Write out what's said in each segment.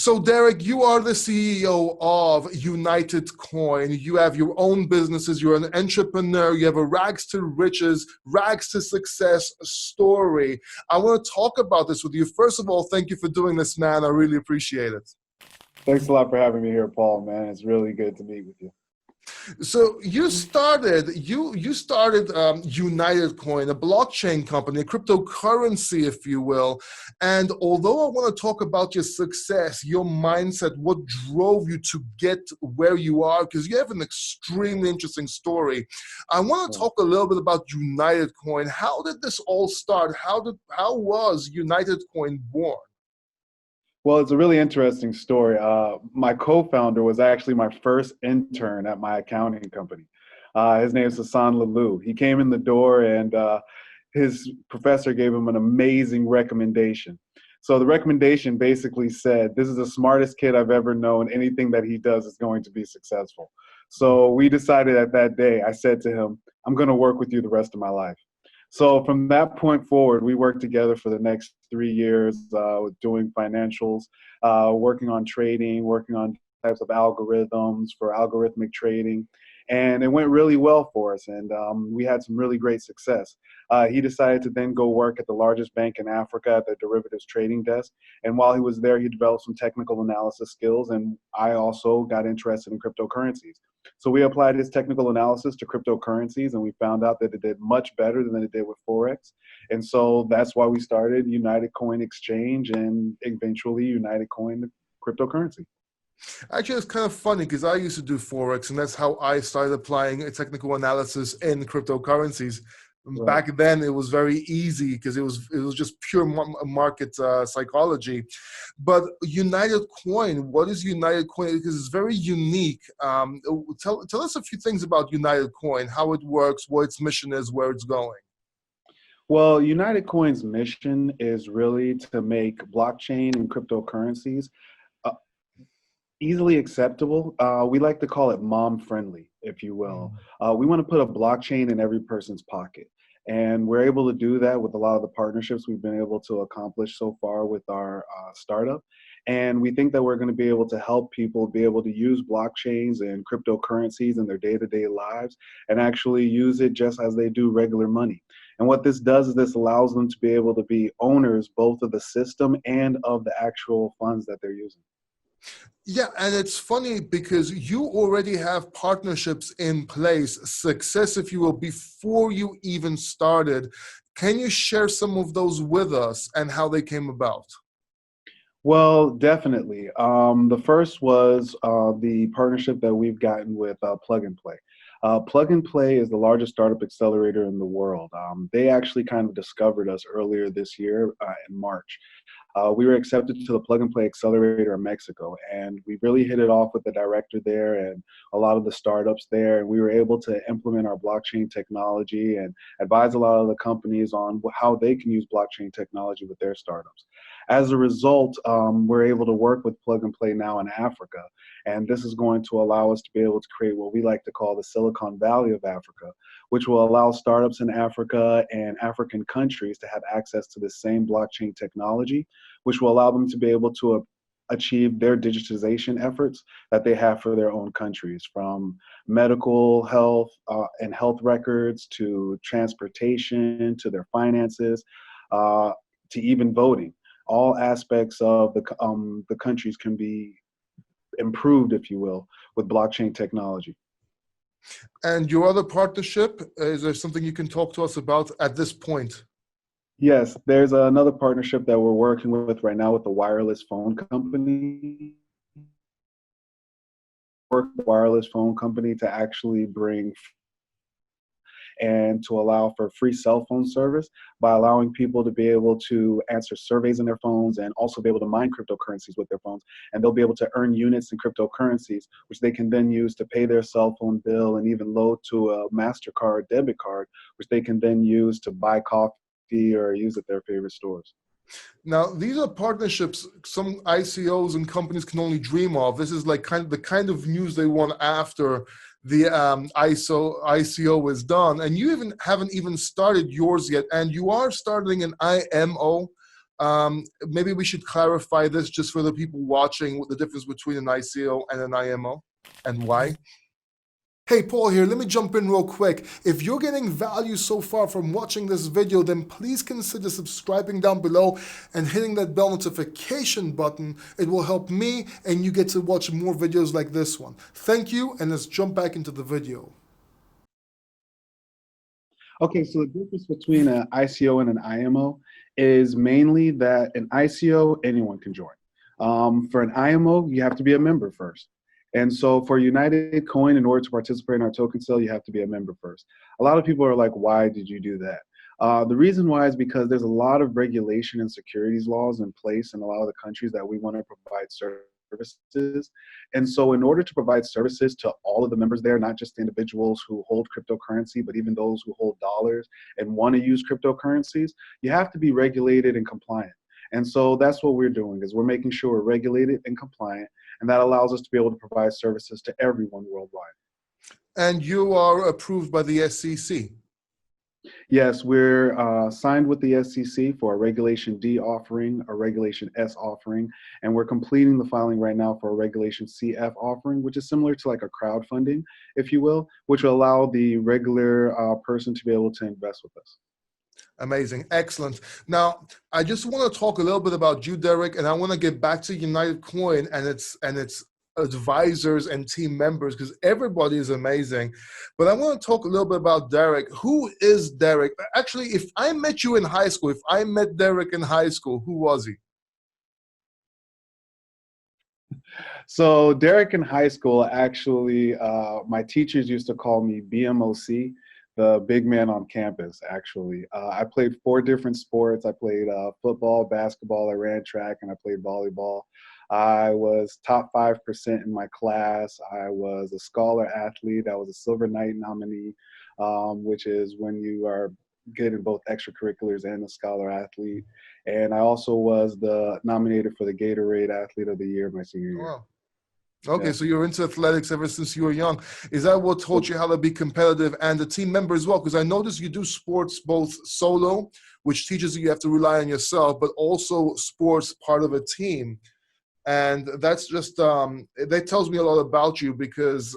So, Derek, you are the CEO of UnitedCoin. You have your own businesses. You're an entrepreneur. You have a rags to riches, rags to success story. I want to talk about this with you. First of all, thank you for doing this, man. I really appreciate it. Thanks a lot for having me here, Paul, man. It's really good to meet with you. So you started UnitedCoin, a blockchain company, a cryptocurrency, if you will. And although I want to talk about your success, your mindset, what drove you to get where you are, because you have an extremely interesting story. I want to talk a little bit about UnitedCoin. How did this all start? How was UnitedCoin born? Well, it's a really interesting story. My co-founder was actually my first intern at my accounting company. His name is Hassan Lalou. He came in the door and his professor gave him an amazing recommendation. So the recommendation basically said, this is the smartest kid I've ever known. Anything that he does is going to be successful. So we decided at that day, I said to him, I'm going to work with you the rest of my life. So from that point forward, we worked together for the next 3 years doing financials, working on trading, working on types of algorithms for algorithmic trading. And it went really well for us, and we had some really great success. He decided to then go work at the largest bank in Africa at the derivatives trading desk. And while he was there, he developed some technical analysis skills, and I also got interested in cryptocurrencies. So we applied his technical analysis to cryptocurrencies, and we found out that it did much better than it did with Forex. And so that's why we started UnitedCoin Exchange and eventually UnitedCoin cryptocurrency. Actually, it's kind of funny because I used to do Forex, and that's how I started applying a technical analysis in cryptocurrencies. Right. Back then, it was very easy because it was just pure market psychology. But UnitedCoin, what is UnitedCoin? Because it's very unique. Tell us a few things about UnitedCoin, how it works, what its mission is, where it's going. Well, UnitedCoin's mission is really to make blockchain and cryptocurrencies easily acceptable. We like to call it mom-friendly, if you will. We want to put a blockchain in every person's pocket. And we're able to do that with a lot of the partnerships we've been able to accomplish so far with our startup. And we think that we're going to be able to help people be able to use blockchains and cryptocurrencies in their day-to-day lives and actually use it just as they do regular money. And what this does is this allows them to be able to be owners both of the system and of the actual funds that they're using. Yeah, and it's funny because you already have partnerships in place, success, if you will, before you even started. Can you share some of those with us and how they came about? Well, definitely. The first was the partnership that we've gotten with Plug and Play. Plug and Play is the largest startup accelerator in the world. They actually kind of discovered us earlier this year in March. We were accepted to the Plug and Play Accelerator in Mexico, and we really hit it off with the director there and a lot of the startups there, and we were able to implement our blockchain technology and advise a lot of the companies on how they can use blockchain technology with their startups. As a result, we're able to work with Plug and Play now in Africa, and this is going to allow us to be able to create what we like to call the Silicon Valley of Africa, which will allow startups in Africa and African countries to have access to the same blockchain technology, which will allow them to be able to achieve their digitization efforts that they have for their own countries, from medical health and health records to transportation to their finances to even voting. All aspects of the countries can be improved, if you will, with blockchain technology. And your other partnership, is there something you can talk to us about at this point? Yes, there's another partnership that we're working with right now with the wireless phone company. Wireless phone company to actually bring and to allow for free cell phone service by allowing people to be able to answer surveys in their phones and also be able to mine cryptocurrencies with their phones. And they'll be able to earn units in cryptocurrencies, which they can then use to pay their cell phone bill and even load to a MasterCard debit card, which they can then use to buy coffee or use at their favorite stores. Now, these are partnerships some ICOs and companies can only dream of. This is like the kind of news they want after the ICO is done. And you haven't even started yours yet. And you are starting an IMO. Maybe we should clarify this just for the people watching, the difference between an ICO and an IMO and why. Hey, Paul here. Let me jump in real quick. If you're getting value so far from watching this video, then please consider subscribing down below and hitting that bell notification button. It will help me and you get to watch more videos like this one. Thank you, and let's jump back into the video. Okay, so the difference between an ICO and an IMO is mainly that an ICO, anyone can join. For an IMO, you have to be a member first. And so for UnitedCoin, in order to participate in our token sale, you have to be a member first. A lot of people are like, why did you do that? The reason why is because there's a lot of regulation and securities laws in place in a lot of the countries that we want to provide services. And so in order to provide services to all of the members there, not just the individuals who hold cryptocurrency, but even those who hold dollars and want to use cryptocurrencies, you have to be regulated and compliant. And so that's what we're doing, is we're making sure we're regulated and compliant, and that allows us to be able to provide services to everyone worldwide. And you are approved by the SEC. Yes, we're signed with the SEC for a Regulation D offering, a Regulation S offering, and we're completing the filing right now for a Regulation CF offering, which is similar to like a crowdfunding, if you will, which will allow the regular person to be able to invest with us. Amazing. Excellent. Now, I just want to talk a little bit about you, Derek, and I want to get back to UnitedCoin and its advisors and team members, because everybody is amazing. But I want to talk a little bit about Derek. Who is Derek? Actually, if I met you in high school, if I met Derek in high school, who was he? So Derek in high school, actually, my teachers used to call me BMOC, the big man on campus, actually. I played 4 different sports. I played football, basketball, I ran track, and I played volleyball. I was top 5% in my class. I was a scholar athlete. I was a Silver Knight nominee, which is when you are good in both extracurriculars and a scholar athlete. And I also was nominated for the Gatorade Athlete of the Year my senior year. Wow. Okay, Yeah. so you're into athletics ever since you were young. Is that what taught you how to be competitive and a team member as well? Because I noticed you do sports both solo, which teaches you have to rely on yourself, but also sports part of a team. And that's just, that tells me a lot about you, because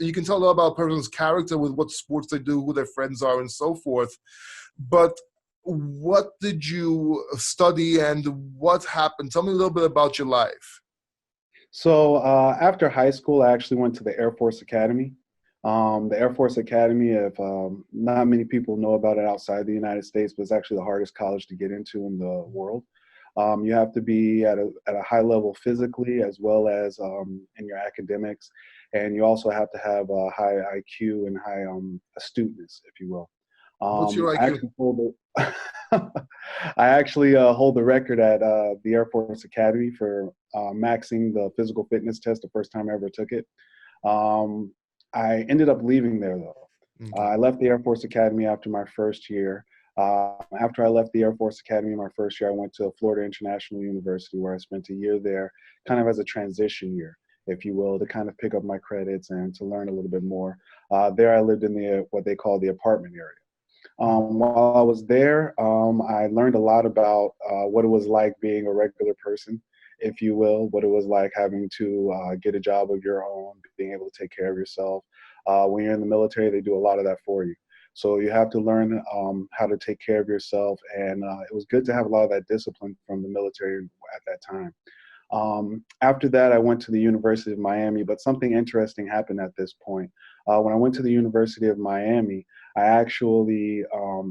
you can tell a lot about a person's character with what sports they do, who their friends are, and so forth. But what did you study and what happened? Tell me a little bit about your life. So after high school, I actually went to the Air Force Academy. The Air Force Academy, if not many people know about it outside the United States, but it's actually the hardest college to get into in the world. You have to be at a high level physically, as well as in your academics, and you also have to have a high IQ and high astuteness, if you will. What's your I IQ? actually hold I actually hold the record at the Air Force Academy for maxing the physical fitness test the first time I ever took it. I ended up leaving there though. Okay. I left the Air Force Academy after my first year. After I left the Air Force Academy my first year, I went to Florida International University, where I spent a year there kind of as a transition year, if you will, to kind of pick up my credits and to learn a little bit more. There I lived in what they call the apartment area. While I was there, I learned a lot about what it was like being a regular person, if you will, what it was like having to get a job of your own, being able to take care of yourself. When you're in the military, they do a lot of that for you. So you have to learn how to take care of yourself. And it was good to have a lot of that discipline from the military at that time. After that, I went to the University of Miami, but something interesting happened at this point. When I went to the University of Miami, I actually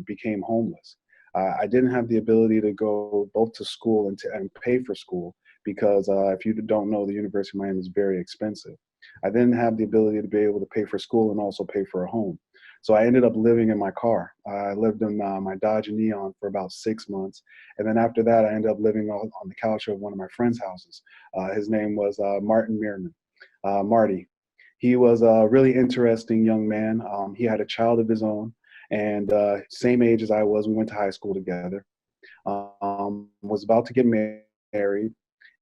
became homeless. I didn't have the ability to go both to school and pay for school, because if you don't know, the University of Miami is very expensive. I didn't have the ability to be able to pay for school and also pay for a home. So I ended up living in my car. I lived in my Dodge Neon for about 6 months. And then after that, I ended up living on the couch of one of my friend's houses. His name was Martin Meerman, Marty. He was a really interesting young man. He had a child of his own, and same age as I was. We went to high school together. Was about to get married,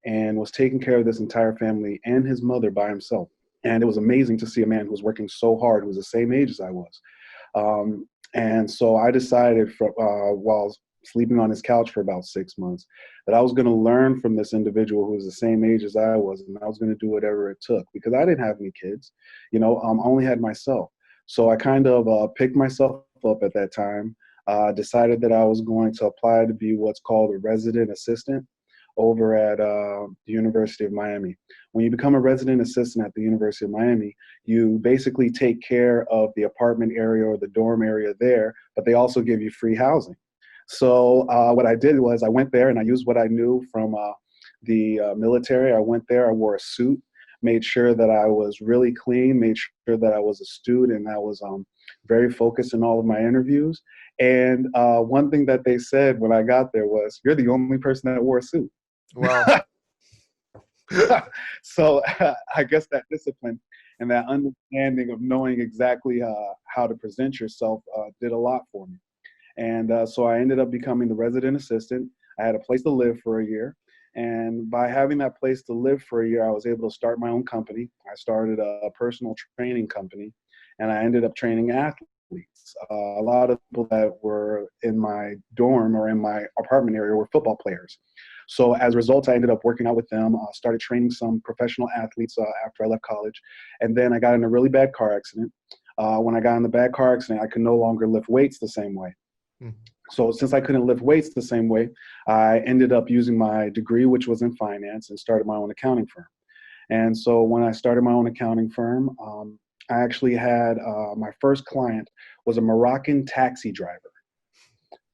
and was taking care of this entire family and his mother by himself. And it was amazing to see a man who was working so hard, who was the same age as I was. And so I decided, while sleeping on his couch for about 6 months, that I was going to learn from this individual who was the same age as I was, and I was going to do whatever it took because I didn't have any kids. I only had myself. So I kind of picked myself up at that time, decided that I was going to apply to be what's called a resident assistant over at the University of Miami. When you become a resident assistant at the University of Miami, you basically take care of the apartment area or the dorm area there, but they also give you free housing. So what I did was I went there and I used what I knew from the military. I went there, I wore a suit, made sure that I was really clean, made sure that I was astute, and I was very focused in all of my interviews. And one thing that they said when I got there was, "You're the only person that wore a suit." Wow. So I guess that discipline and that understanding of knowing exactly how to present yourself did a lot for me. And so I ended up becoming the resident assistant. I had a place to live for a year. And by having that place to live for a year, I was able to start my own company. I started a personal training company, and I ended up training athletes. A lot of people that were in my dorm or in my apartment area were football players. So as a result, I ended up working out with them, started training some professional athletes after I left college. And then I got in a really bad car accident. When I got in the bad car accident, I could no longer lift weights the same way. So since I couldn't lift weights the same way, I ended up using my degree, which was in finance, and started my own accounting firm. And so when I started my own accounting firm, I actually had my first client was a Moroccan taxi driver.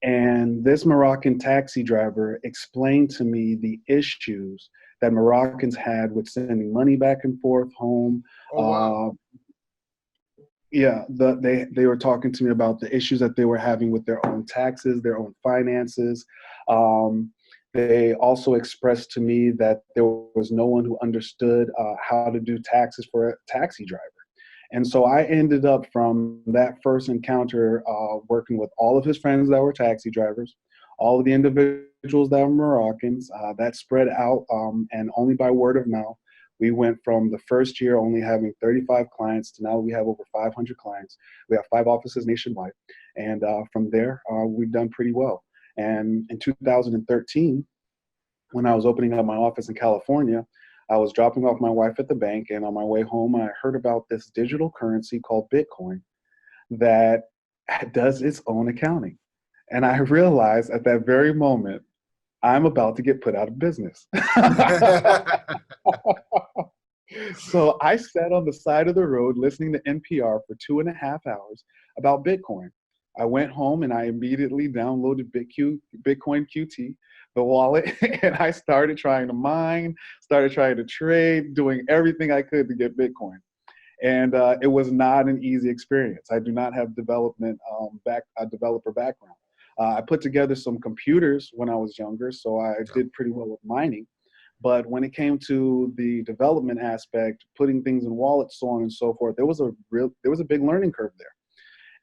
And this Moroccan taxi driver explained to me the issues that Moroccans had with sending money back and forth home. Oh, wow. Yeah, they were talking to me about the issues that they were having with their own taxes, their own finances. They also expressed to me that there was no one who understood how to do taxes for a taxi driver. And so I ended up from that first encounter working with all of his friends that were taxi drivers, all of the individuals that were Moroccans. That spread out, and only by word of mouth. We went from the first year only having 35 clients to now we have over 500 clients. We have 5 offices nationwide. And from there, we've done pretty well. And in 2013, when I was opening up my office in California, I was dropping off my wife at the bank. And on my way home, I heard about this digital currency called Bitcoin that does its own accounting. And I realized at that very moment, I'm about to get put out of business. So I sat on the side of the road listening to NPR for 2.5 hours about Bitcoin. I went home and I immediately downloaded Bitcoin QT, the wallet, and I started trying to mine, started trying to trade, doing everything I could to get Bitcoin. And it was not an easy experience. I do not have a developer background. I put together some computers when I was younger, so I did pretty well with mining. But when it came to the development aspect, putting things in wallets, so on and so forth, there was a big learning curve there.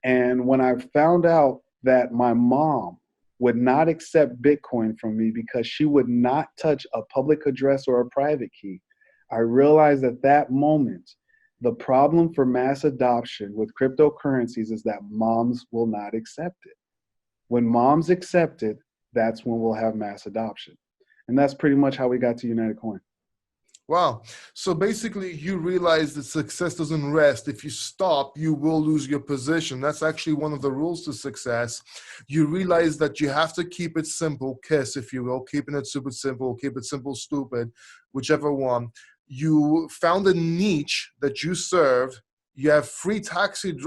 And when I found out that my mom would not accept Bitcoin from me because she would not touch a public address or a private key, I realized at that moment the problem for mass adoption with cryptocurrencies is that moms will not accept it. When moms accept it, that's when we'll have mass adoption. And that's pretty much how we got to UnitedCoin. Wow. So basically, you realize that success doesn't rest. If you stop, you will lose your position. That's actually one of the rules to success. You realize that you have to keep it simple, KISS, if you will, keeping it super simple, keep it simple, stupid, whichever one. You found a niche that you serve. You have free taxis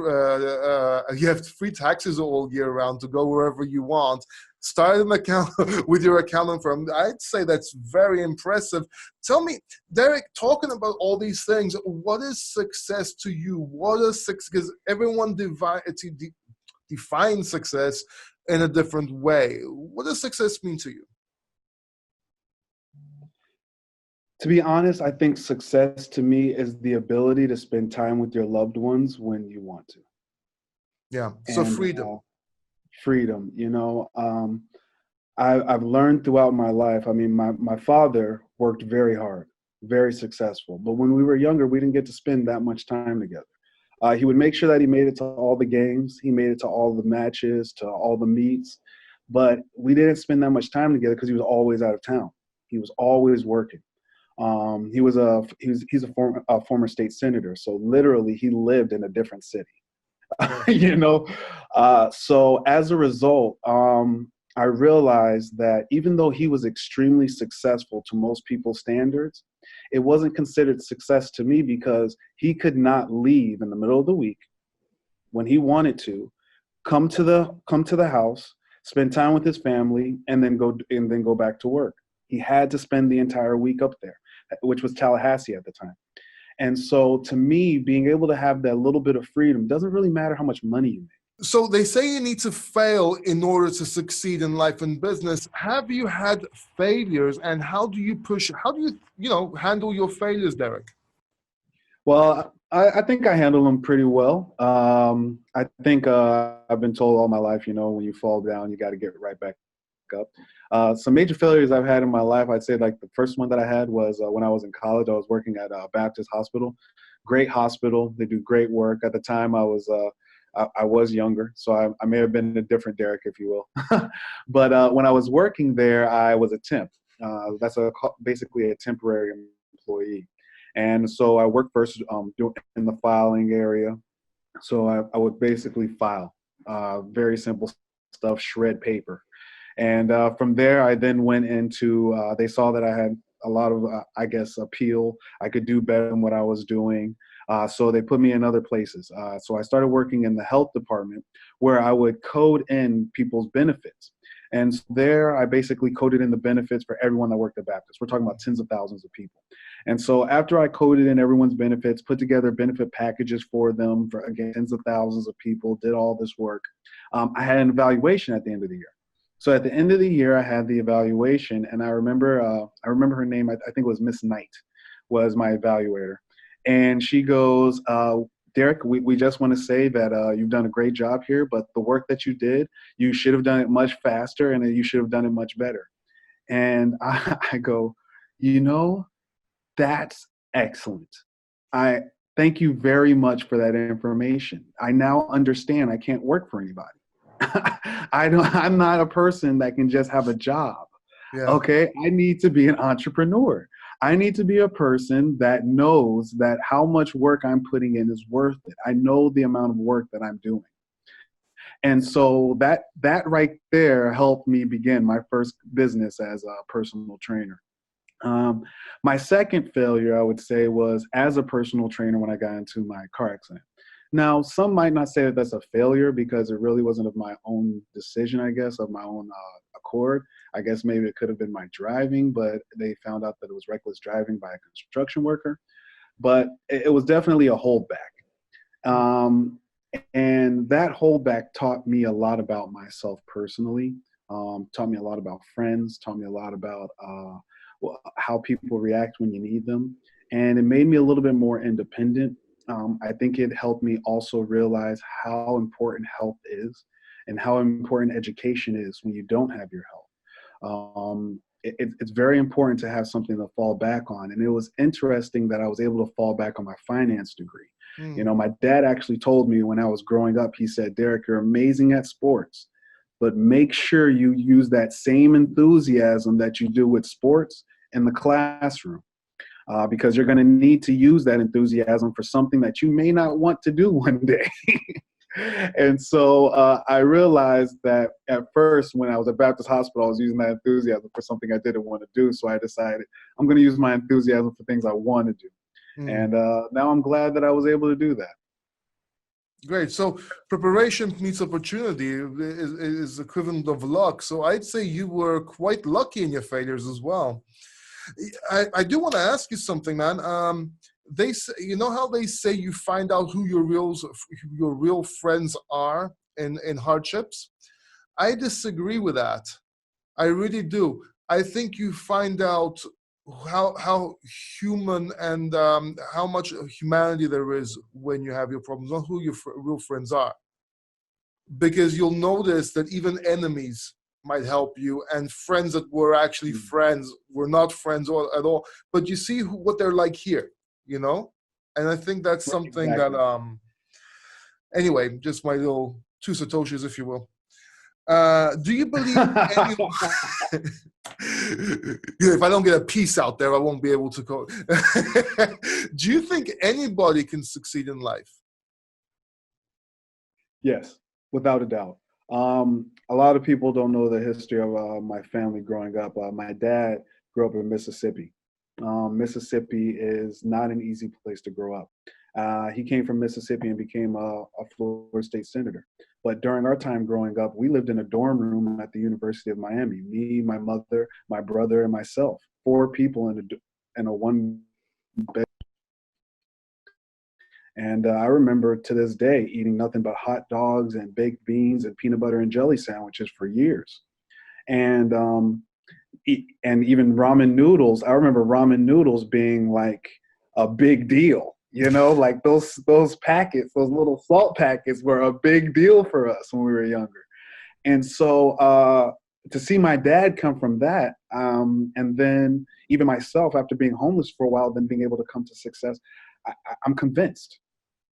all year round to go wherever you want. Start an account with your accounting firm. I'd say that's very impressive. Tell me, Derek, talking about all these things, what is success to you? What is success? Because everyone defines success in a different way. What does success mean to you? To be honest, I think success to me is the ability to spend time with your loved ones when you want to. Yeah. So And freedom. freedom, I've learned throughout my life. I mean, my father worked very hard, very successful. But when we were younger, we didn't get to spend that much time together. He would make sure that he made it to all the games. He made it to all the matches, to all the meets. but we didn't spend that much time together because he was always out of town. He was always working. He's a former state senator, so literally he lived in a different city. Yeah. you know. So as a result, I realized that even though he was extremely successful to most people's standards, it wasn't considered success to me because he could not leave in the middle of the week when he wanted to, come to the house, spend time with his family, and then go back to work. He had to spend the entire week up there, which was Tallahassee at the time. And so to me, being able to have that little bit of freedom doesn't really matter how much money you make. So they say you need to fail in order to succeed in life and business. Have you had failures, and how do you handle your failures, Derek? Well, I think I handle them pretty well. I think I've been told all my life, when you fall down, you got to get right back up. Some major failures I've had in my life, I'd say like the first one that I had was when I was in college. I was working at a Baptist hospital, great hospital. They do great work. At the time, I was younger, so I may have been a different Derek, if you will. But when I was working there, I was a temp. That's basically a temporary employee. And so I worked first in the filing area. So I would basically file very simple stuff, shred paper. And from there, I then went into, they saw that I had a lot of, appeal. I could do better than what I was doing. So they put me in other places. So I started working in the health department where I would code in people's benefits. And so there I basically coded in the benefits for everyone that worked at Baptist. We're talking about tens of thousands of people. And so after I coded in everyone's benefits, put together benefit packages for them for, again, tens of thousands of people, did all this work, I had an evaluation at the end of the year. So at the end of the year, I had the evaluation, and I remember her name. I think it was Miss Knight, was my evaluator, and she goes, "Derek, we just want to say that you've done a great job here, but the work that you did, you should have done it much faster, and you should have done it much better." And I go, that's excellent. I thank you very much for that information. I now understand I can't work for anybody. I'm not a person that can just have a job. Yeah. Okay. I need to be an entrepreneur. I need to be a person that knows that how much work I'm putting in is worth it. I know the amount of work that I'm doing. And so that right there helped me begin my first business as a personal trainer. My second failure, I would say, was as a personal trainer when I got into my car accident. Now, some might not say that that's a failure because it really wasn't of my own decision, I guess, of my own accord. I guess maybe it could have been my driving, but they found out that it was reckless driving by a construction worker. But it was definitely a holdback. And that holdback taught me a lot about myself personally, taught me a lot about friends, taught me a lot about how people react when you need them. And it made me a little bit more independent. I think it helped me also realize how important health is and how important education is when you don't have your health. It's very important to have something to fall back on. And it was interesting that I was able to fall back on my finance degree. My dad actually told me when I was growing up, he said, "Derek, you're amazing at sports, but make sure you use that same enthusiasm that you do with sports in the classroom. Because you're going to need to use that enthusiasm for something that you may not want to do one day." And so I realized that at first when I was at Baptist Hospital, I was using that enthusiasm for something I didn't want to do. So I decided I'm going to use my enthusiasm for things I want to do. And now I'm glad that I was able to do that. Great. So preparation meets opportunity is equivalent of luck. So I'd say you were quite lucky in your failures as well. I do want to ask you something, man. They say, how they say you find out who your real friends are in hardships? I disagree with that. I really do. I think you find out how human and how much humanity there is when you have your problems, not who your real friends are. Because you'll notice that even enemies might help you, and friends that were actually friends were not friends at all. But you see what they're like here, And I think that's something that, anyway, just my little two satoshis, if you will. Do you believe any? If I don't get a piece out there, I won't be able to call. Do you think anybody can succeed in life? Yes, without a doubt. A lot of people don't know the history of my family growing up. My dad grew up in Mississippi. Mississippi is not an easy place to grow up. He came from Mississippi and became a Florida state senator. But during our time growing up, we lived in a dorm room at the University of Miami. Me, my mother, my brother, and myself. 4 people in a one bed. And I remember to this day eating nothing but hot dogs and baked beans and peanut butter and jelly sandwiches for years. And and even ramen noodles. I remember ramen noodles being like a big deal. You know, like those packets, those little salt packets were a big deal for us when we were younger. And so to see my dad come from that, and then even myself after being homeless for a while, then being able to come to success, I'm convinced.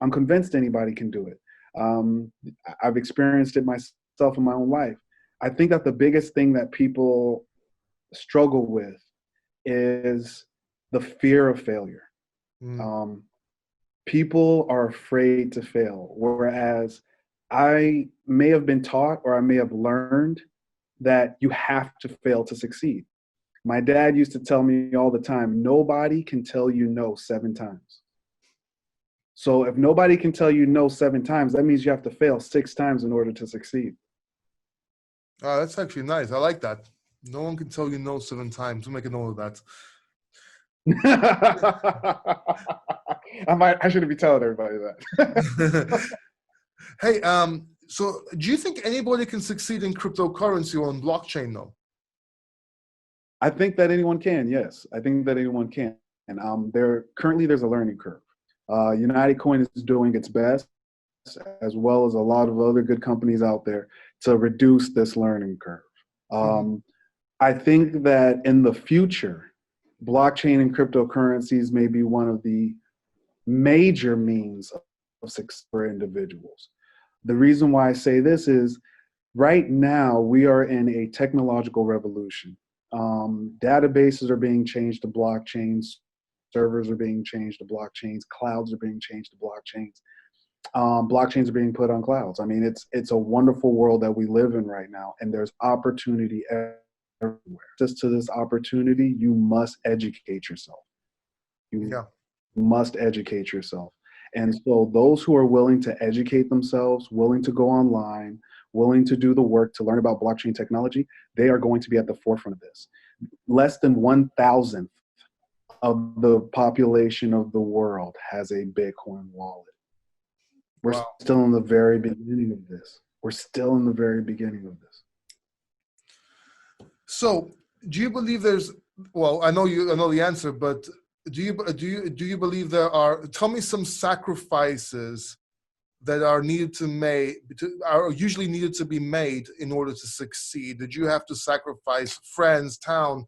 I'm convinced anybody can do it. I've experienced it myself in my own life. I think that the biggest thing that people struggle with is the fear of failure. Mm. People are afraid to fail, whereas I may have been taught or I may have learned that you have to fail to succeed. My dad used to tell me all the time, nobody can tell you no 7 times. So if nobody can tell you no 7 times, that means you have to fail 6 times in order to succeed. Oh, that's actually nice. I like that. No one can tell you no 7 times. We'll make a note of that. I shouldn't be telling everybody that. Hey, so do you think anybody can succeed in cryptocurrency or on blockchain though? I think that anyone can, yes. I think that anyone can. And there's a learning curve. UnitedCoin is doing its best, as well as a lot of other good companies out there, to reduce this learning curve. I think that in the future, blockchain and cryptocurrencies may be one of the major means of success for individuals. The reason why I say this is right now we are in a technological revolution. Databases are being changed to blockchains, servers are being changed to blockchains, clouds are being changed to blockchains. Blockchains are being put on clouds. I mean, it's a wonderful world that we live in right now, and there's opportunity everywhere. Just to this opportunity, you must educate yourself. You must educate yourself. And so those who are willing to educate themselves, willing to go online, willing to do the work to learn about blockchain technology, they are going to be at the forefront of this. Less than 1,000th of the population of the world has a Bitcoin wallet. We're still in the very beginning of this. We're still in the very beginning of this. So, do you believe there's? Well, I know the answer, but do you believe there are? Tell me some sacrifices that are usually needed to be made in order to succeed. Did you have to sacrifice friends, town,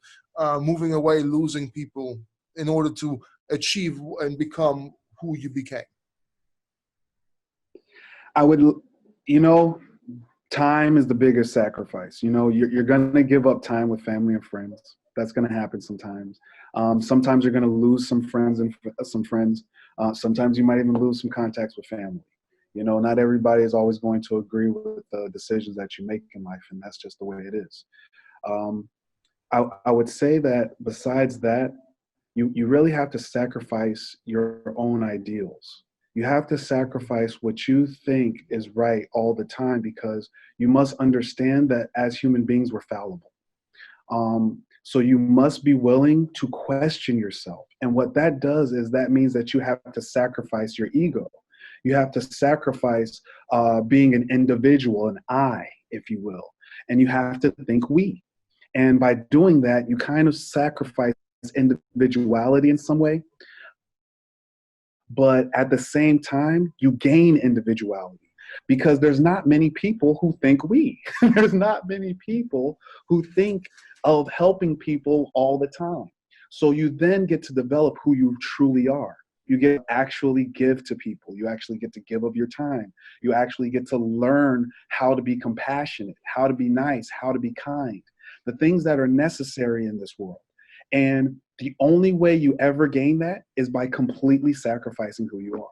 moving away, losing people in order to achieve and become who you became? I would, time is the biggest sacrifice. You're going to give up time with family and friends. That's going to happen sometimes. Sometimes you're going to lose some friends and some friends. Sometimes you might even lose some contacts with family. Not everybody is always going to agree with the decisions that you make in life, and that's just the way it is. I would say that besides that, you really have to sacrifice your own ideals. You have to sacrifice what you think is right all the time, because you must understand that as human beings, we're fallible. So you must be willing to question yourself. And what that does is that means that you have to sacrifice your ego. You have to sacrifice being an individual, an I, if you will. And you have to think we. And by doing that, you kind of sacrifice individuality in some way. But at the same time, you gain individuality, because there's not many people who think we. There's not many people who think of helping people all the time. So you then get to develop who you truly are. You get to actually give to people. You actually get to give of your time. You actually get to learn how to be compassionate, how to be nice, how to be kind, the things that are necessary in this world. And the only way you ever gain that is by completely sacrificing who you are.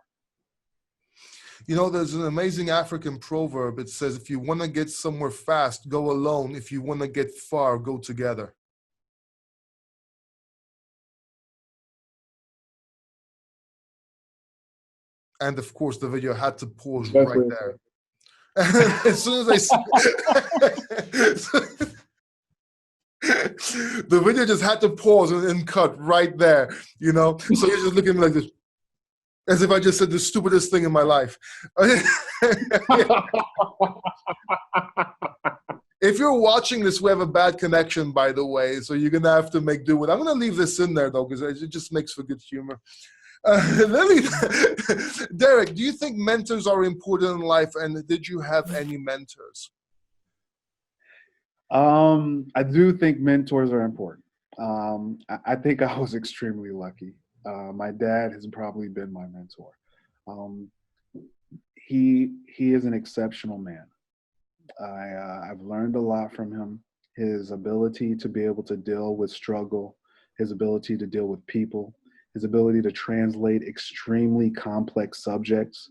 You know, there's an amazing African proverb. It says, if you want to get somewhere fast, go alone. If you want to get far, go together. And of course, the video had to pause right there. As soon as the video just had to pause and cut right there, you know? So you're just looking at me like this, as if I just said the stupidest thing in my life. If you're watching this, we have a bad connection, by the way, so you're going to have to make do with it. I'm going to leave this in there, though, because it just makes for good humor. Derek, do you think mentors are important in life, and did you have any mentors? I do think mentors are important. I think I was extremely lucky. My dad has probably been my mentor. He is an exceptional man. I've learned a lot from him. His ability to be able to deal with struggle, his ability to deal with people, his ability to translate extremely complex subjects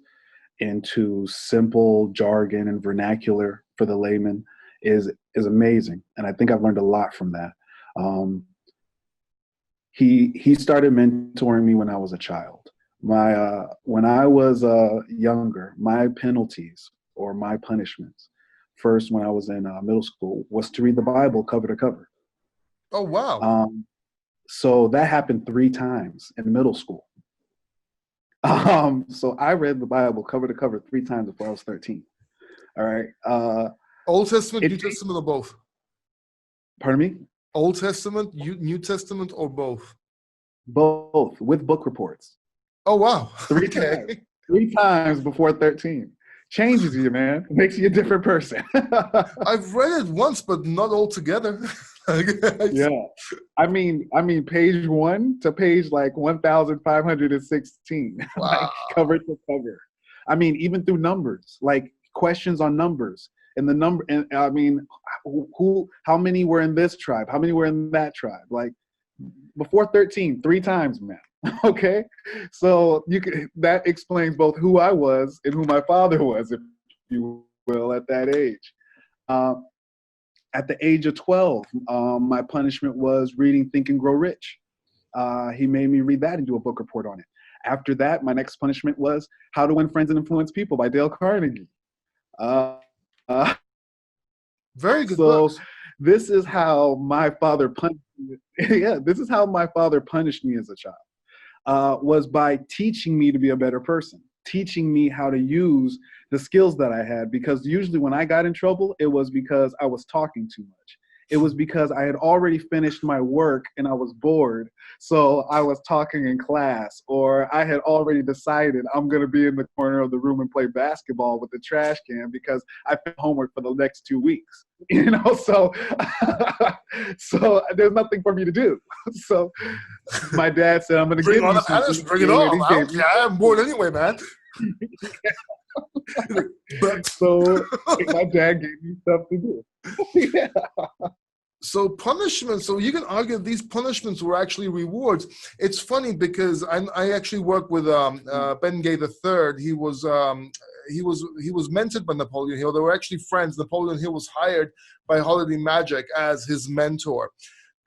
into simple jargon and vernacular for the layman is amazing. And I think I've learned a lot from that. He started mentoring me when I was a child. When I was younger, my penalties or my punishments, first when I was in middle school, was to read the Bible cover to cover. Oh, wow. So that happened 3 times in middle school. So I read the Bible cover to cover 3 times before I was 13. All right. Old Testament, New Testament, or both? Pardon me? Old Testament, New Testament, or both? Both, with book reports. Oh, wow. 3 times. 3 times before 13. Changes you, man. It makes you a different person. I've read it once, but not all together. Yeah. I mean, page 1 to page like 1,516, Wow. like cover to cover. I mean, even through numbers, like questions on numbers and the number. And I mean, how many were in this tribe? How many were in that tribe? Like before 13, 3 times, man. Okay. So that explains both who I was and who my father was, if you will, at that age. At the age of 12, my punishment was reading Think and Grow Rich. He made me read that and do a book report on it. After that, my next punishment was How to Win Friends and Influence People by Dale Carnegie. Very good so books. This is how my father punished me. Yeah, this is how my father punished me as a child, was by teaching me to be a better person, teaching me how to use the skills that I had, because usually when I got in trouble, it was because I was talking too much. It was because I had already finished my work and I was bored, so I was talking in class, or I had already decided I'm going to be in the corner of the room and play basketball with the trash can because I finished homework for the next 2 weeks. You know, so there's nothing for me to do. So my dad said, "I'm going to give you something." Bring it on. I'm bored anyway, man. So my dad gave me stuff to do. Yeah. So punishment. So you can argue these punishments were actually rewards. It's funny because I actually work with Ben Gay III. He was mentored by Napoleon Hill. They were actually friends. Napoleon Hill was hired by Holiday Magic as his mentor.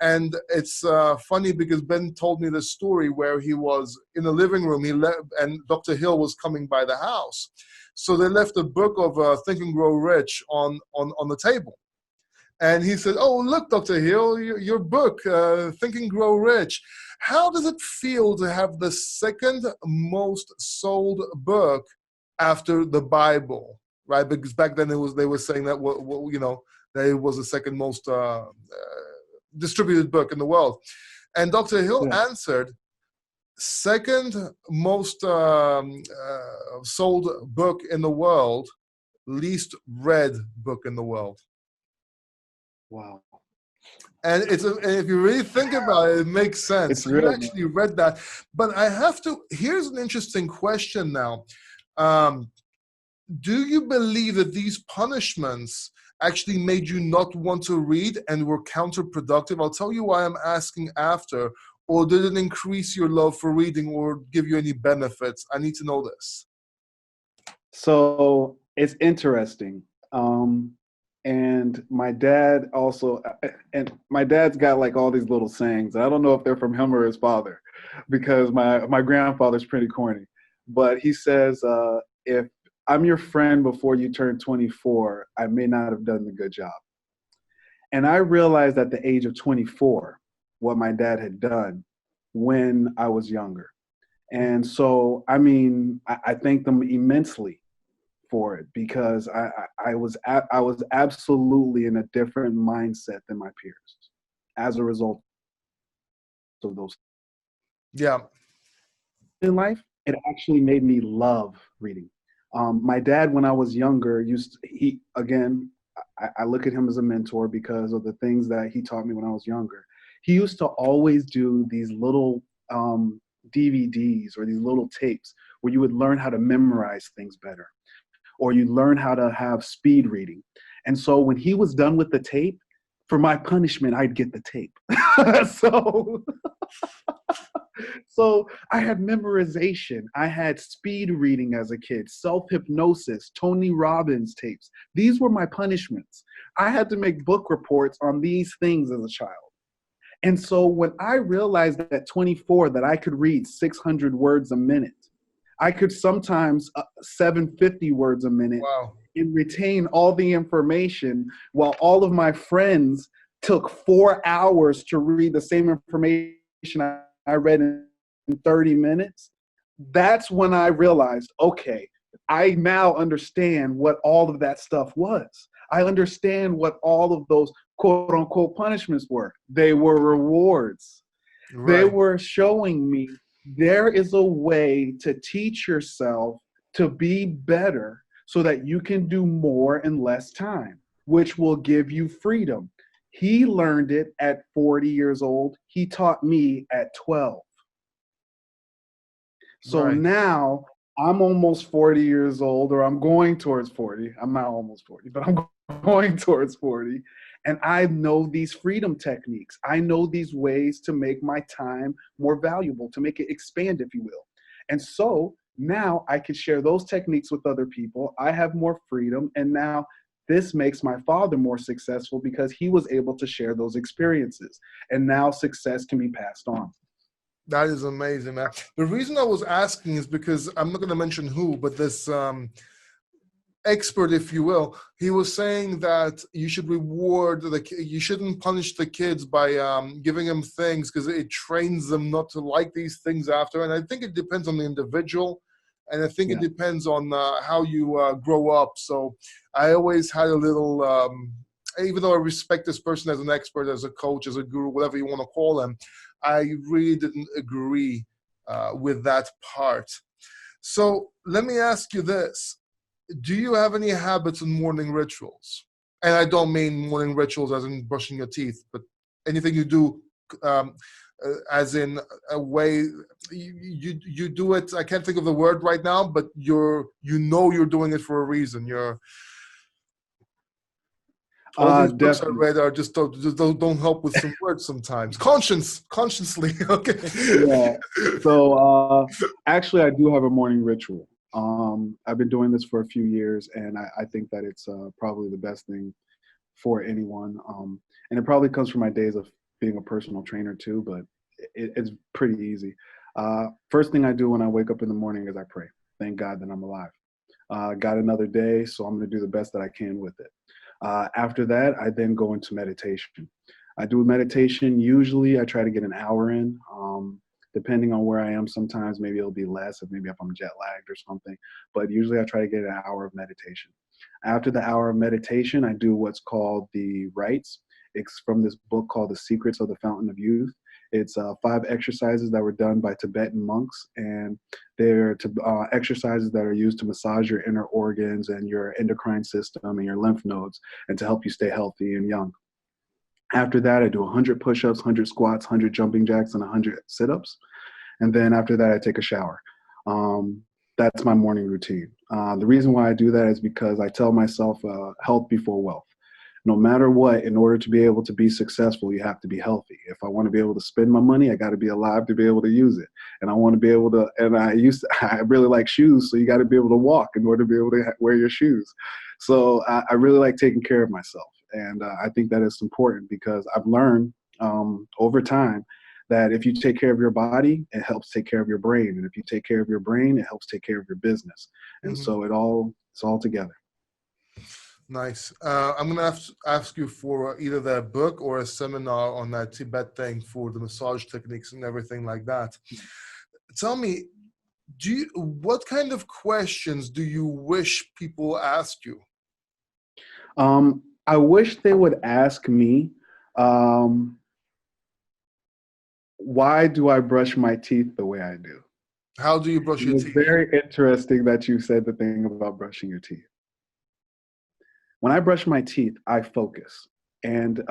And it's funny because Ben told me this story where he was in the living room. And Dr. Hill was coming by the house. So they left a book of Think and Grow Rich on the table. And he said, "Oh, look, Dr. Hill, your book, Think and Grow Rich. How does it feel to have the second most sold book after the Bible?" Right? Because back then they were saying that that it was the second most distributed book in the world. And Dr. Hill answered, "Second most sold book in the world, least read book in the world." Wow. And and if you really think about it, it makes sense. It's So you real, man. actually read that. But I have to, here's an interesting question now. Um, do you believe that these punishments actually made you not want to read and were counterproductive? I'll tell you why I'm asking after. Or did it increase your love for reading or give you any benefits? I need to know this. So it's interesting. And my dad also, and my dad's got like all these little sayings. I don't know if they're from him or his father, because my grandfather's pretty corny. But he says, if I'm your friend before you turn 24, I may not have done a good job. And I realized at the age of 24 what my dad had done when I was younger. And so, I mean, I thank them immensely for it, because I was absolutely in a different mindset than my peers as a result of those Yeah. in life. It actually made me love reading. My dad, when I was younger, he again. I look at him as a mentor because of the things that he taught me when I was younger. He used to always do these little DVDs or these little tapes where you would learn how to memorize things better, or you learn how to have speed reading. And so when he was done with the tape, for my punishment, I'd get the tape. so so I had memorization, I had speed reading as a kid, self-hypnosis, Tony Robbins tapes. These were my punishments. I had to make book reports on these things as a child. And so when I realized at 24 that I could read 600 words a minute, I could sometimes 750 words a minute Wow. and retain all the information, while all of my friends took 4 hours to read the same information I read in 30 minutes. That's when I realized, okay, I now understand what all of that stuff was. I understand what all of those quote unquote punishments were. They were rewards. They Right. were showing me there is a way to teach yourself to be better so that you can do more in less time, which will give you freedom. He learned it at 40 years old. He taught me at 12. So Right. now I'm almost 40 years old, or I'm going towards 40. I'm not almost 40, but I'm going towards 40. And I know these freedom techniques. I know these ways to make my time more valuable, to make it expand, if you will. And so now I can share those techniques with other people. I have more freedom. And now this makes my father more successful because he was able to share those experiences. And now success can be passed on. That is amazing, man. The reason I was asking is because I'm not going to mention who, but this expert, if you will, he was saying that you should reward you shouldn't punish the kids by giving them things because it trains them not to like these things after. And I think it depends on the individual, and I think it Yeah. depends on how you grow up. So I always had a little. Even though I respect this person as an expert, as a coach, as a guru, whatever you want to call him, I really didn't agree with that part. So let me ask you this. Do you have any habits and morning rituals? And I don't mean morning rituals as in brushing your teeth, but anything you do as in a way you do it. I can't think of the word right now, but you're doing it for a reason. You're all these books I Definitely. read are just don't help with some words sometimes. Consciously, okay. Yeah. So actually, I do have a morning ritual. I've been doing this for a few years, and I think that it's probably the best thing for anyone. And it probably comes from my days of being a personal trainer too, but it's pretty easy. First thing I do when I wake up in the morning is I pray. Thank God that I'm alive. Got another day, so I'm going to do the best that I can with it. After that, I then go into meditation. I do meditation. Usually, I try to get an hour in. Depending on where I am, sometimes maybe it'll be less, if I'm jet lagged or something. But usually, I try to get an hour of meditation. After the hour of meditation, I do what's called the rites. It's from this book called The Secrets of the Fountain of Youth. It's 5 exercises that were done by Tibetan monks, and they're exercises that are used to massage your inner organs and your endocrine system and your lymph nodes, and to help you stay healthy and young. After that, I do 100 push-ups, 100 squats, 100 jumping jacks, and 100 sit-ups. And then after that, I take a shower. That's my morning routine. The reason why I do that is because I tell myself health before wealth. No matter what, in order to be able to be successful, you have to be healthy. If I want to be able to spend my money, I got to be alive to be able to use it. And I want to be able to, and I really like shoes, so you got to be able to walk in order to be able to wear your shoes. So I really like taking care of myself. And I think that is important because I've learned over time that if you take care of your body, it helps take care of your brain. And if you take care of your brain, it helps take care of your business. And Hmm. so it's all together. Nice. I'm gonna have to ask you for either that book or a seminar on that Tibet thing for the massage techniques and everything like that. Tell me, what kind of questions do you wish people asked you? I wish they would ask me, um, why do I brush my teeth the way I do? How do you brush And your it's teeth? very interesting that you said the thing about brushing your teeth. When I brush my teeth, I focus. And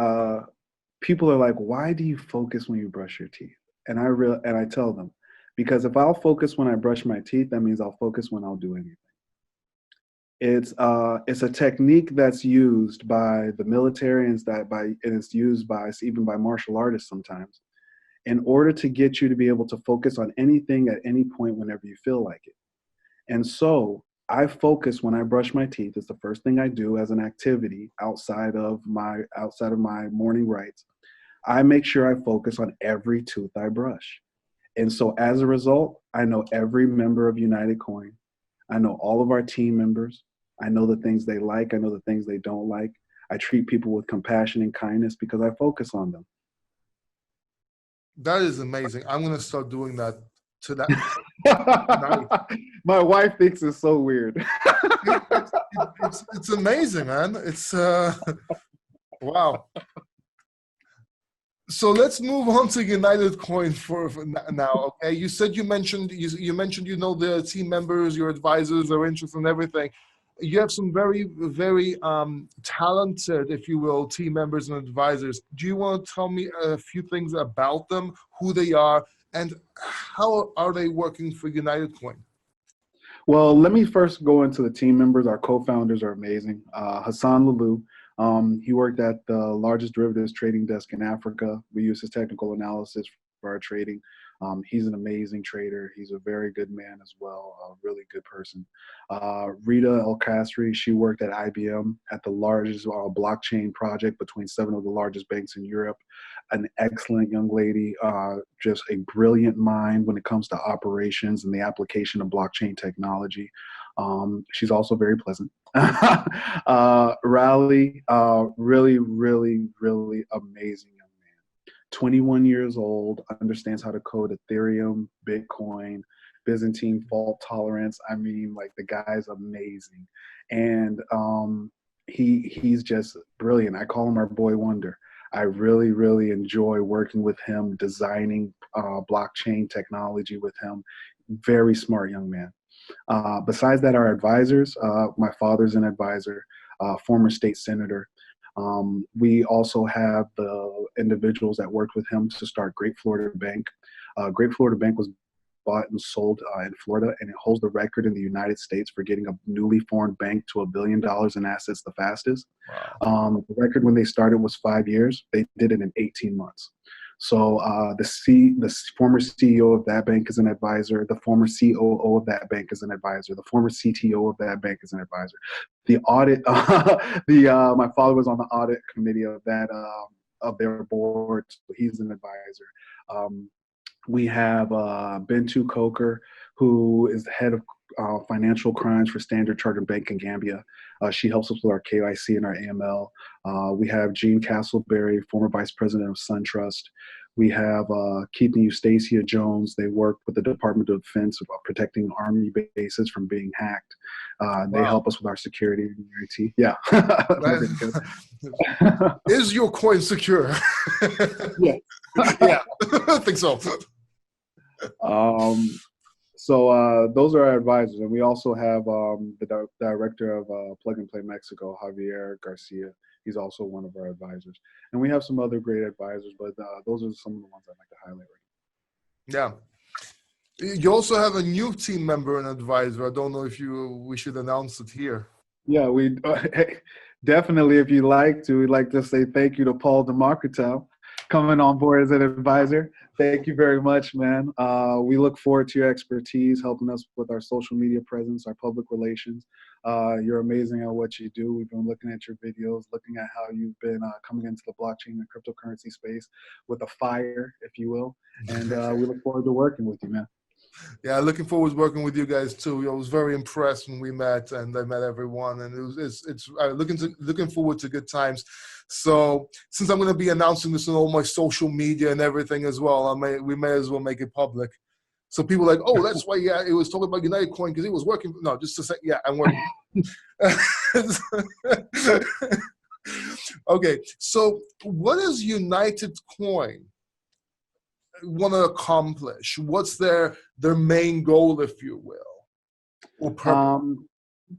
people are like, why do you focus when you brush your teeth? And I tell them, because if I'll focus when I brush my teeth, that means I'll focus when I'll do anything. It's a technique that's used by the military and it's used by even by martial artists sometimes in order to get you to be able to focus on anything at any point whenever you feel like it. And so I focus when I brush my teeth. It's the first thing I do as an activity outside of my morning rites. I make sure I focus on every tooth I brush. And so as a result, I know every member of UnitedCoin. I know all of our team members. I know the things they like. I know the things they don't like. I treat people with compassion and kindness because I focus on them. That is amazing. I'm gonna start doing that to that tonight. My wife thinks it's so weird. It's amazing, man. It's wow. So let's move on to United Coin for now. Okay, you said you mentioned the team members, your advisors, their interests, and everything. You have some very talented, if you will, team members and advisors. Do you want to tell me a few things about them, who they are, and how are they working for United Coin? Well, let me first go into the team members. Our co-founders are amazing. Hassan Lalu, he worked at the largest derivatives trading desk in Africa. We use his technical analysis for our trading. He's an amazing trader. He's a very good man as well, a really good person. Rita El Kasri, she worked at IBM at the largest blockchain project between 7 of the largest banks in Europe. An excellent young lady, just a brilliant mind when it comes to operations and the application of blockchain technology. She's also very pleasant. Raleigh, really, really, really amazing young man. 21 years old, understands how to code Ethereum, Bitcoin, Byzantine fault tolerance. I mean, like the guy's amazing, and he's just brilliant. I call him our boy wonder. I really, really enjoy working with him, designing blockchain technology with him. Very smart young man. Besides that, our advisors, my father's an advisor, former state senator. We also have the individuals that worked with him to start Great Florida Bank. Great Florida Bank was bought and sold in Florida, and it holds the record in the United States for getting a newly formed bank to $1 billion in assets the fastest. Wow. The record when they started was 5 years. They did it in 18 months. So the former CEO of that bank is an advisor. The former COO of that bank is an advisor. The former CTO of that bank is an advisor. The audit, my father was on the audit committee of that of their board. So he's an advisor. We have Bintu Coker, who is the head of financial crimes for Standard Chartered Bank in Gambia. She helps us with our KYC and our AML. We have Gene Castleberry, former vice president of SunTrust. We have Keith and Eustacia Jones. They work with the Department of Defense about protecting Army bases from being hacked. They Wow. help us with our security and IT. Yeah. Is your coin secure? Yeah. Yeah, I think so. So those are our advisors, and we also have the director of Plug and Play Mexico, Javier Garcia. He's also one of our advisors. And we have some other great advisors, but those are some of the ones I'd like to highlight right Yeah. You also have a new team member and advisor. I don't know if we should announce it here. now. Yeah, we definitely, if you like to, we'd like to say thank you to Paul DeMarcatel coming on board as an advisor. Thank you very much, man. We look forward to your expertise, helping us with our social media presence, our public relations. You're amazing at what you do. We've been looking at your videos, looking at how you've been coming into the blockchain and cryptocurrency space with a fire, if you will. And we look forward to working with you, man. Yeah, looking forward to working with you guys too. I was very impressed when we met, and I met everyone, and it's looking forward to good times. So since I'm going to be announcing this on all my social media and everything as well, we may as well make it public. So people are like, oh, that's why it was talking about UnitedCoin because he was working. No, just to say, yeah, I'm working. Okay, so what is UnitedCoin want to accomplish? What's their main goal, if you will, or purpose?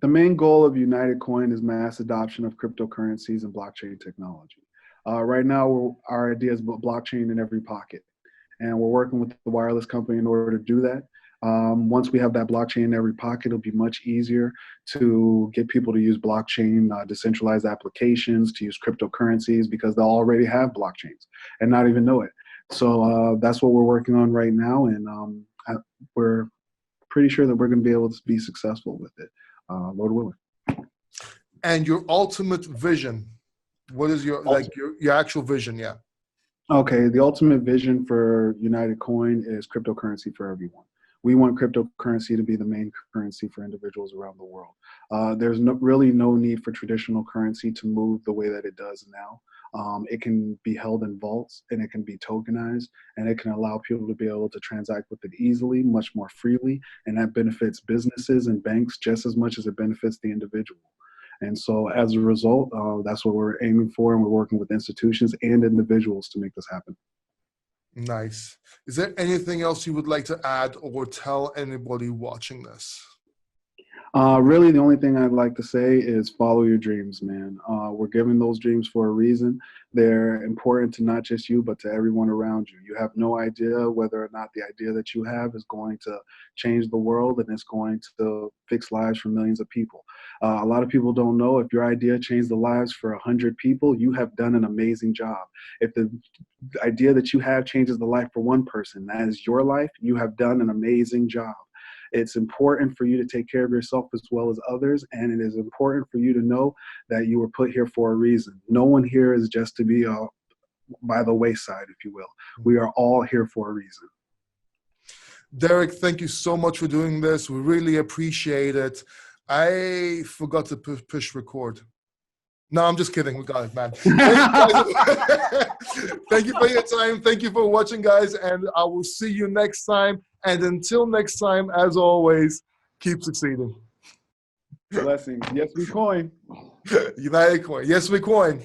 The main goal of UnitedCoin is mass adoption of cryptocurrencies and blockchain technology. Right now, our idea is blockchain in every pocket, and we're working with the wireless company in order to do that. Once we have that blockchain in every pocket, it'll be much easier to get people to use blockchain, decentralized applications, to use cryptocurrencies because they'll already have blockchains and not even know it. So that's what we're working on right now, and we're pretty sure that we're going to be able to be successful with it, Lord willing. And your ultimate vision, what is your actual vision? Yeah. Okay, the ultimate vision for UnitedCoin is cryptocurrency for everyone. We want cryptocurrency to be the main currency for individuals around the world. There's really no need for traditional currency to move the way that it does now. It can be held in vaults, and it can be tokenized, and it can allow people to be able to transact with it easily, much more freely, and that benefits businesses and banks just as much as it benefits the individual. And so as a result, that's what we're aiming for, and we're working with institutions and individuals to make this happen. Nice. Is there anything else you would like to add or tell anybody watching this? Really, the only thing I'd like to say is follow your dreams, man. We're given those dreams for a reason. They're important to not just you, but to everyone around you. You have no idea whether or not the idea that you have is going to change the world and it's going to fix lives for millions of people. A lot of people don't know if your idea changed the lives for 100 people, you have done an amazing job. If the idea that you have changes the life for one person, that is your life, you have done an amazing job. It's important for you to take care of yourself as well as others, and it is important for you to know that you were put here for a reason. No one here is just to be by the wayside, if you will. We are all here for a reason. Derek, thank you so much for doing this. We really appreciate it. I forgot to push record. No, I'm just kidding. We got it, man. Thank you for your time. Thank you for watching, guys. And I will see you next time. And until next time, as always, keep succeeding. Blessings. Yes, we coin. UnitedCoin. Yes, we coin.